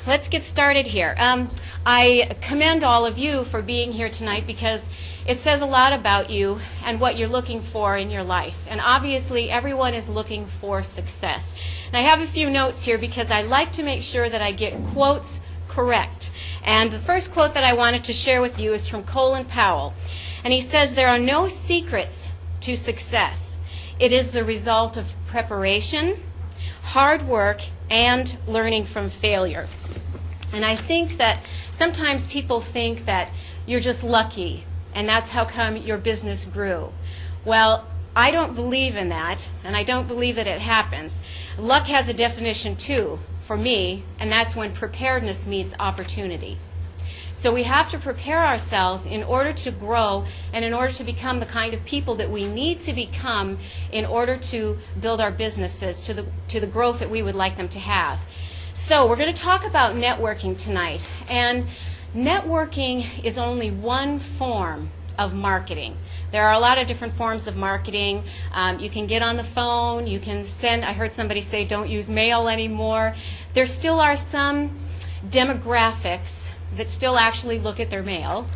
let's get started here. I commend all of you for being here tonight because it says a lot about you and what you're looking for in your life. And obviously, everyone is looking for success. And I have a few notes here because I like to make sure that I get quotes correct. And the first quote that I wanted to share with you is from Colin Powell. And he says, "There are no secrets to success. It is the result of preparation, hard work, and learning from failure." And I think that sometimes people think that you're just lucky, and that's how come your business grew. Well, I don't believe in that, and I don't believe that it happens. Luck has a definition too, for me, and that's when preparedness meets opportunity. So we have to prepare ourselves in order to grow and in order to become the kind of people that we need to become in order to build our businesses to the growth that we would like them to have. So we're going to talk about networking tonight. And networking is only one form of marketing. There are a lot of different forms of marketing. You can get on the phone, you can send, I heard somebody say don't use mail anymore. There still are some demographics that still actually look at their mail.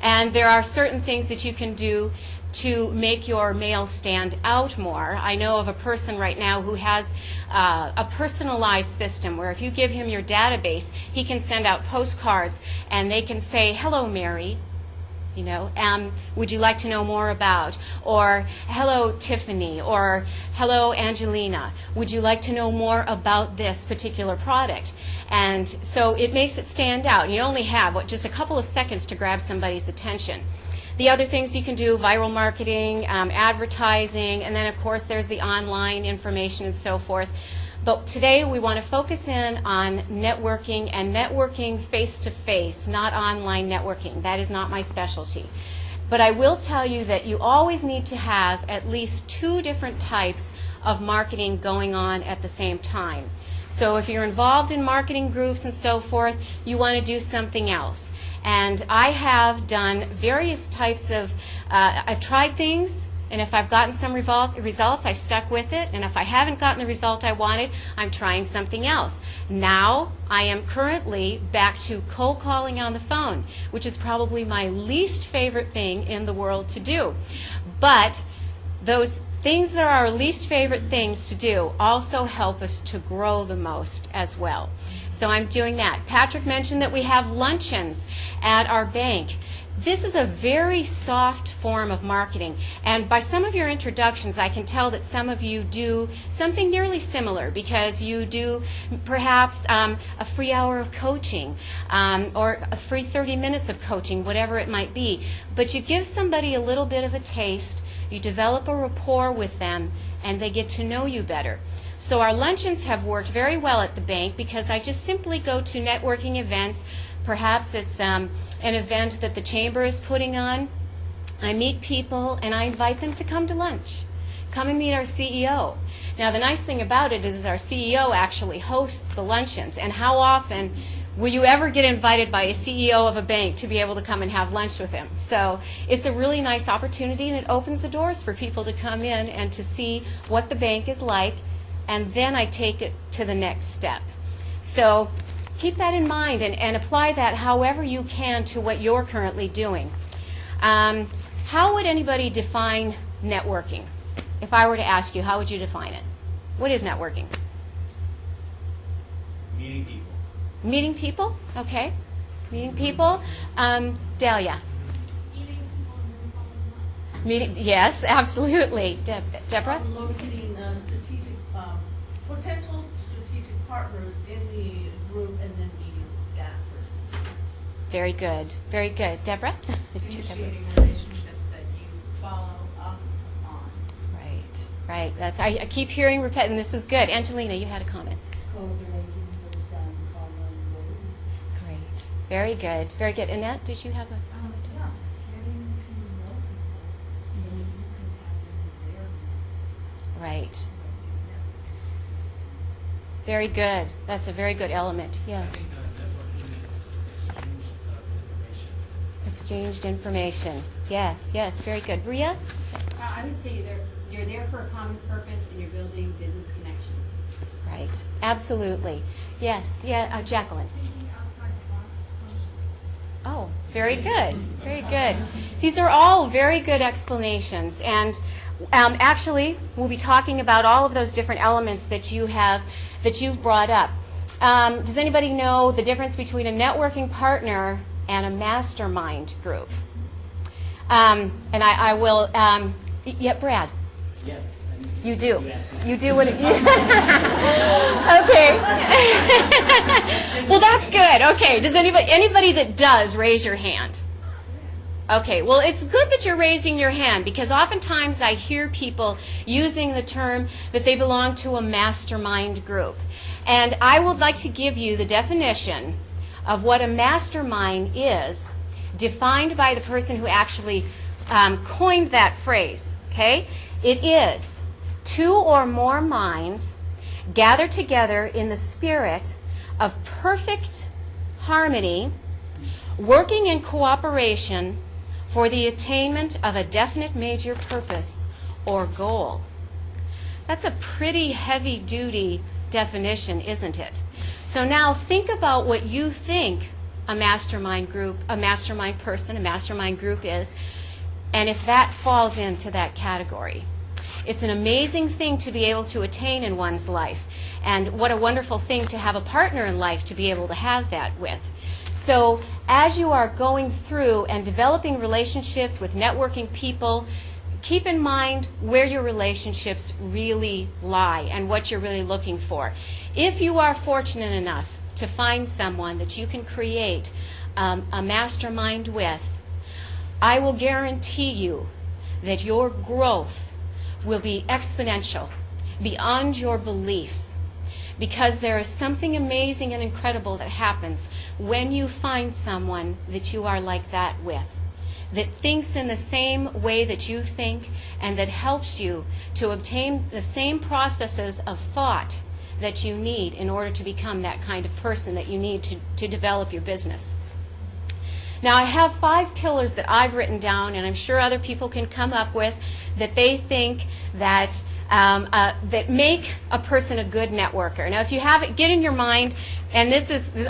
And there are certain things that you can do to make your mail stand out more. I know of a person right now who has a personalized system where if you give him your database, he can send out postcards and they can say, "Hello, Mary. You know, would you like to know more about?" Or, "Hello, Tiffany," or, "Hello, Angelina. Would you like to know more about this particular product?" And so it makes it stand out. You only have, just a couple of seconds to grab somebody's attention. The other things you can do, viral marketing, advertising, and then of course there's the online information and so forth. But today we want to focus in on networking and networking face-to-face, not online networking. That is not my specialty. But I will tell you that you always need to have at least two different types of marketing going on at the same time. So if you're involved in marketing groups and so forth, you want to do something else. And I have done various types of, I've tried things, and if I've gotten some results, I've stuck with it. And if I haven't gotten the result I wanted, I'm trying something else. Now, I am currently back to cold calling on the phone, which is probably my least favorite thing in the world to do. But those things that are our least favorite things to do also help us to grow the most as well. So I'm doing that. Patrick mentioned that we have luncheons at our bank. This is a very soft form of marketing, and by some of your introductions I can tell that some of you do something nearly similar because you do perhaps a free hour of coaching or a free 30 minutes of coaching, whatever it might be. But you give somebody a little bit of a taste, you develop a rapport with them, and they get to know you better. So our luncheons have worked very well at the bank because I just simply go to networking events. Perhaps it's an event that the chamber is putting on. I meet people and I invite them to come to lunch. Come and meet our CEO. Now the nice thing about it is our CEO actually hosts the luncheons, and how often will you ever get invited by a CEO of a bank to be able to come and have lunch with him? So it's a really nice opportunity, and it opens the doors for people to come in and to see what the bank is like, and then I take it to the next step. So keep that in mind and apply that however you can to what you're currently doing. How would anybody define networking? If I were to ask you, how would you define it? What is networking? Meeting people. Meeting people? Okay. Meeting people. Delia. Meeting, yes, absolutely. Deborah? Locating potential strategic partners in the group and then meeting that person. Very good. Very good. Deborah? Initiating relationships that you follow up on. Right. Right. That's. I keep hearing repeat, and this is good. Angelina, you had a comment. Great. Very good. Very good. Annette, did you have a? Yeah, getting to know people so you can tap into their Right. Very good. That's a very good element. Yes. Exchanged information. Yes, yes, very good. Ria? I would say you're there for a common purpose and you're building business connections. Right. Absolutely. Yes. Yeah, Jacqueline. Thinking Very good. Very good. These are all very good explanations. And actually, we'll be talking about all of those different elements that you've brought up. Does anybody know the difference between a networking partner and a mastermind group? And I will, yeah, Brad. Yes. You do. You do what it, you okay. Well, that's good. Okay. Does anybody that does, raise your hand? Okay. Well, it's good that you're raising your hand, because oftentimes I hear people using the term that they belong to a mastermind group. And I would like to give you the definition of what a mastermind is, defined by the person who actually coined that phrase. Okay? It is two or more minds gathered together in the spirit of perfect harmony, working in cooperation for the attainment of a definite major purpose or goal. That's a pretty heavy-duty definition, isn't it? So now think about what you think a mastermind group, a mastermind person, a mastermind group is, and if that falls into that category. It's an amazing thing to be able to attain in one's life, and what a wonderful thing to have a partner in life to be able to have that with. So as you are going through and developing relationships with networking people, keep in mind where your relationships really lie and what you're really looking for. If you are fortunate enough to find someone that you can create a mastermind with, I will guarantee you that your growth will be exponential, beyond your beliefs, because there is something amazing and incredible that happens when you find someone that you are like that with, that thinks in the same way that you think, and that helps you to obtain the same processes of thought that you need in order to become that kind of person that you need to develop your business. Now, I have 5 pillars that I've written down, and I'm sure other people can come up with, that they think that that make a person a good networker. Now, if you have it, get in your mind, and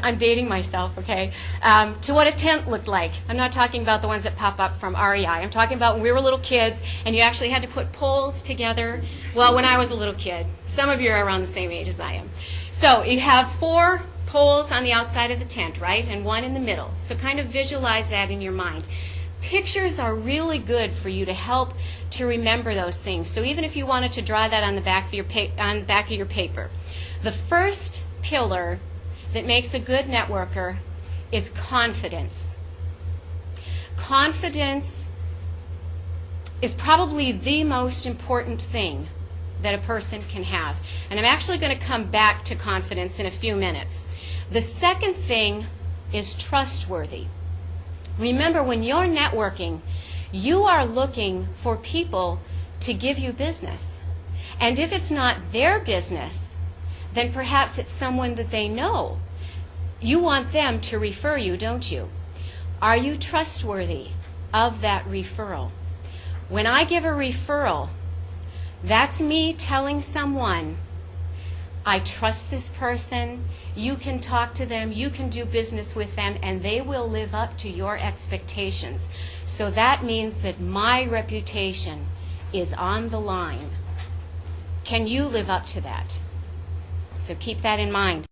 I'm dating myself, okay, to what a tent looked like. I'm not talking about the ones that pop up from REI. I'm talking about when we were little kids, and you actually had to put poles together. Well, when I was a little kid. Some of you are around the same age as I am. So you have 4 poles on the outside of the tent, right, and 1 in the middle. So kind of visualize that in your mind. Pictures are really good for you to help to remember those things. So even if you wanted to draw that on the back of your paper, the first pillar that makes a good networker is confidence. Confidence is probably the most important thing that a person can have. And I'm actually going to come back to confidence in a few minutes. The second thing is trustworthy. Remember, when you're networking, you are looking for people to give you business. And if it's not their business, then perhaps it's someone that they know. You want them to refer you, don't you? Are you trustworthy of that referral? When I give a referral, that's me telling someone, I trust this person, you can talk to them, you can do business with them, and they will live up to your expectations. So that means that my reputation is on the line. Can you live up to that? So keep that in mind.